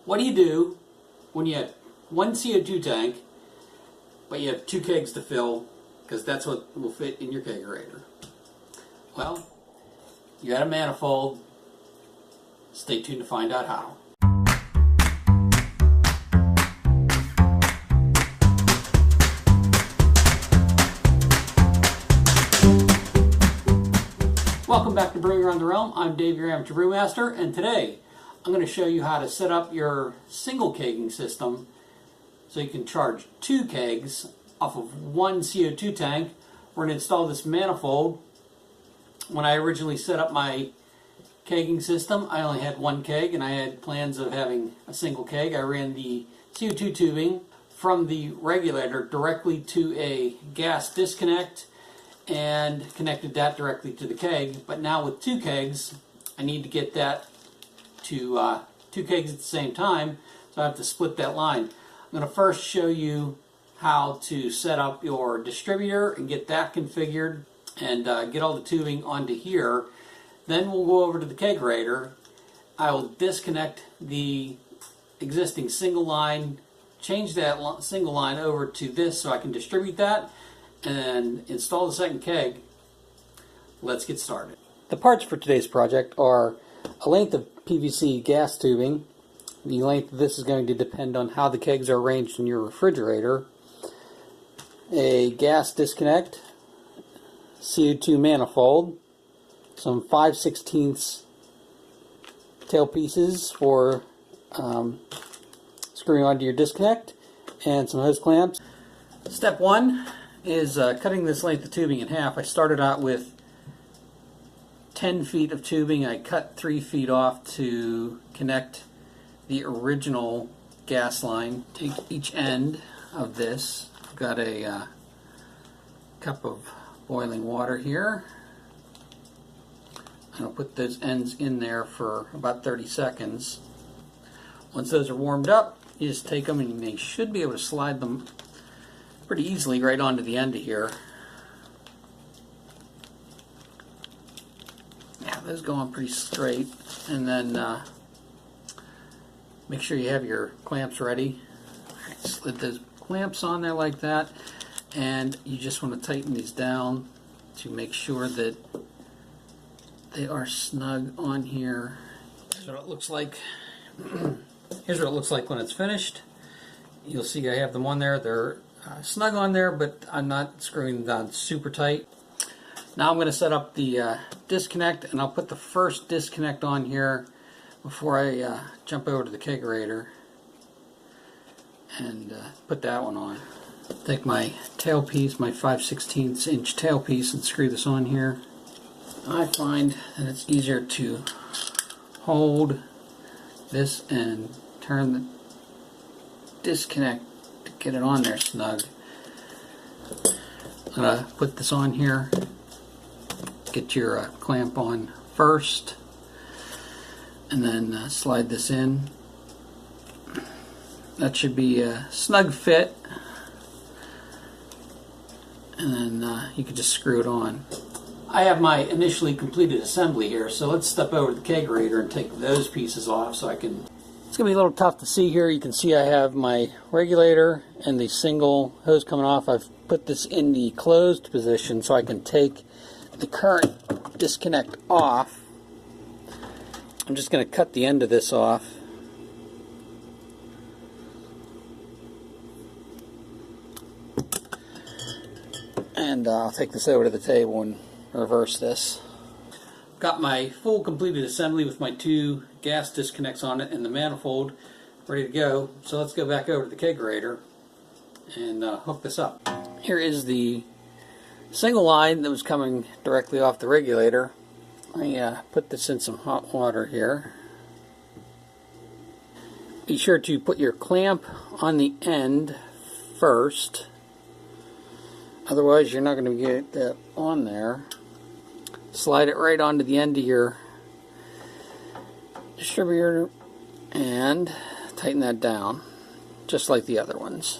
What do you do when you have one CO2 tank, but you have 2 kegs to fill, because that's what will fit in your kegerator? Well, you got a manifold. Stay tuned to find out how. Welcome back to Brewing Around the Realm. I'm Dave, your amateur brewmaster, and today I'm going to show you how to set up your single kegging system so you can charge 2 kegs off of one CO2 tank. We're going to install this manifold. When I originally set up my kegging system, I only had 1 keg, and I had plans of having a single keg. I ran the CO2 tubing from the regulator directly to a gas disconnect and connected that directly to the keg. But now with 2 kegs, I need to get that to 2 kegs at the same time, so I have to split that line. I'm going to first show you how to set up your distributor and get that configured and get all the tubing onto here. Then we'll go over to the kegerator. I will disconnect the existing single line, change that single line over to this so I can distribute that, and install the second keg. Let's get started. The parts for today's project are a length of PVC gas tubing. The length of this is going to depend on how the kegs are arranged in your refrigerator. A gas disconnect, CO2 manifold, some 5/16 tail pieces for screwing onto your disconnect, and some hose clamps. Step 1 is cutting this length of tubing in half. I started out with 10 feet of tubing. I cut 3 feet off to connect the original gas line. Take each end of this. I've got a cup of boiling water here. I'll put those ends in there for about 30 seconds. Once those are warmed up, you just take them and they should be able to slide them pretty easily right onto the end of here. Yeah, those go on pretty straight. And then make sure you have your clamps ready. Alright, slid those clamps on there like that, and you just want to tighten these down to make sure that they are snug on here. Here's what it looks like. Here's what it looks like when it's finished. You'll see I have them on there. They're snug on there, but I'm not screwing them down super tight. Now I'm going to set up the disconnect, and I'll put the first disconnect on here before I jump over to the kegerator and put that one on. Take my tailpiece, my 5/16 inch tailpiece, and screw this on here. I find that it's easier to hold this and turn the disconnect to get it on there snug. I'm going to put this on here. Get your clamp on first, and then slide this in. That should be a snug fit, and then you can just screw it on. I have my initially completed assembly here, so let's step over to the kegerator and take those pieces off so I can... It's going to be a little tough to see here. You can see I have my regulator and the single hose coming off. I've put this in the closed position so I can take the current disconnect off. I'm just going to cut the end of this off. And I'll take this over to the table and reverse this. Got my full completed assembly with my 2 gas disconnects on it and the manifold ready to go. So let's go back over to the kegerator and hook this up. Here is the single line that was coming directly off the regulator. I put this in some hot water here. Be sure to put your clamp on the end first, otherwise you're not going to get that on there. Slide it right onto the end of your distributor and tighten that down just like the other ones.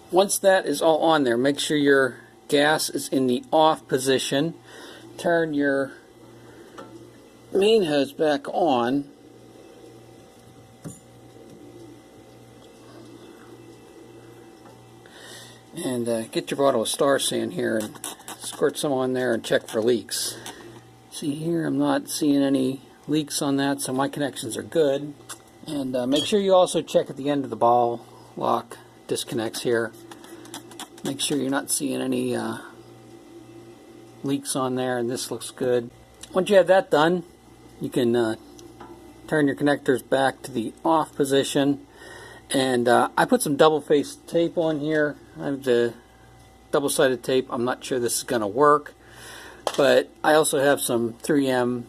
Once that is all on there, make sure your gas is in the off position. Turn your main hose back on And get your bottle of Star Sand here and squirt some on there and check for leaks. See here, I'm not seeing any leaks on that, so my connections are good. And make sure you also check at the end of the ball lock disconnects here. Make sure you're not seeing any leaks on there, and this looks good. Once you have that done, you can turn your connectors back to the off position. And I put some double-faced tape on here. I have the double-sided tape. I'm not sure this is going to work, but I also have some 3M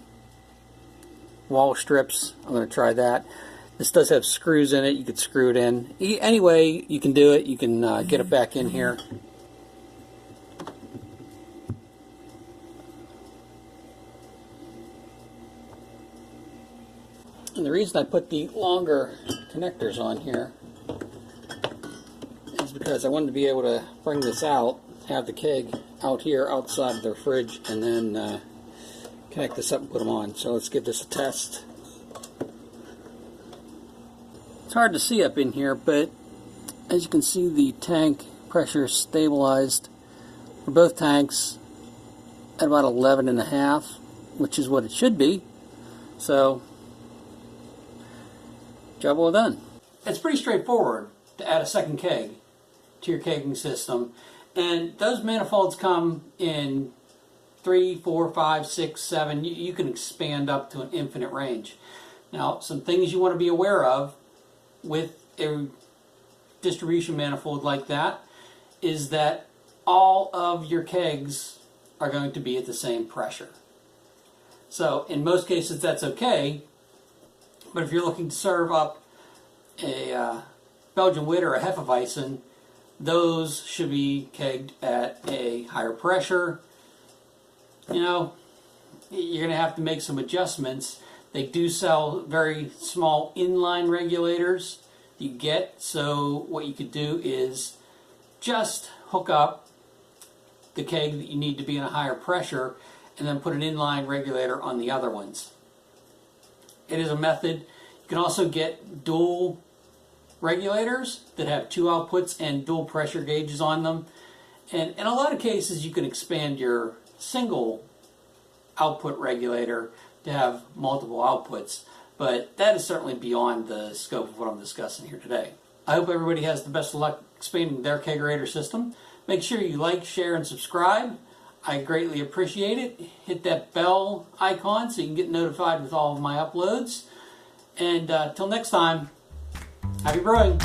wall strips. I'm going to try that. This does have screws in it. You could screw it in. Any way you can do it, you can get it back in here. And the reason I put the longer connectors on here is because I wanted to be able to bring this out, have the keg out here outside of the fridge, and then connect this up and put them on. So let's give this a test. It's hard to see up in here, but as you can see, the tank pressure is stabilized for both tanks at about 11.5, which is what it should be. So, job well done. It's pretty straightforward to add a second keg to your kegging system, and those manifolds come in 3, 4, 5, 6, 7. You can expand up to an infinite range. Now, some things you want to be aware of with a distribution manifold like that is that all of your kegs are going to be at the same pressure. So in most cases that's okay, but if you're looking to serve up a Belgian wit or a Hefeweizen, those should be kegged at a higher pressure. You know, you're going to have to make some adjustments. They do sell very small inline regulators you get, so what you could do is just hook up the keg that you need to be in a higher pressure and then put an inline regulator on the other ones. It is a method. You can also get dual regulators that have 2 outputs and dual pressure gauges on them, and in a lot of cases you can expand your single output regulator to have multiple outputs, but that is certainly beyond the scope of what I'm discussing here today. I hope everybody has the best of luck expanding their kegerator system. Make sure you like, share, and subscribe. I greatly appreciate it. Hit that bell icon so you can get notified with all of my uploads. And till next time, happy brewing!